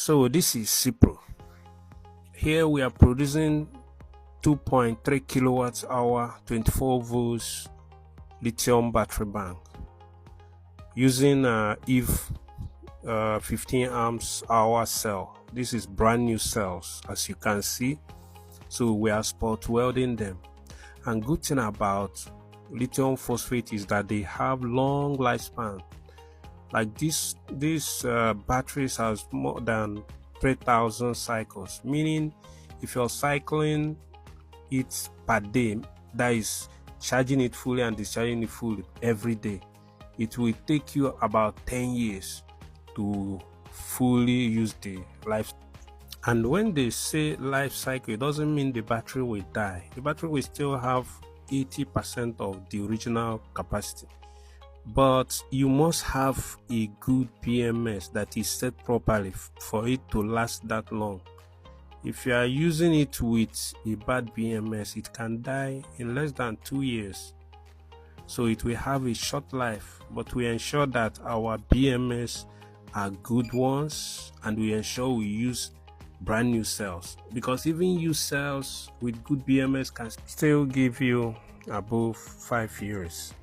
So this is Cipro. Here we are producing 2.3 kilowatts hour 24 volts lithium battery bank using EV 15 amps hour cell. This is brand new cells, as you can see. So we are spot welding them. And good thing about lithium phosphate is that they have long lifespan. Like this batteries has more than 3,000 cycles, meaning if you're cycling it per day, that is charging it fully and discharging it fully every day, it will take you about 10 years to fully use the life. And when they say life cycle, it doesn't mean the battery will die. The battery will still have 80% of the original capacity, but you must have a good BMS that is set properly for it to last that long. If you are using it with a bad BMS, it can die in less than 2 years. So it will have a short life, but we ensure that our BMS are good ones, and we ensure we use brand new cells, because even used cells with good BMS can still give you above 5 years.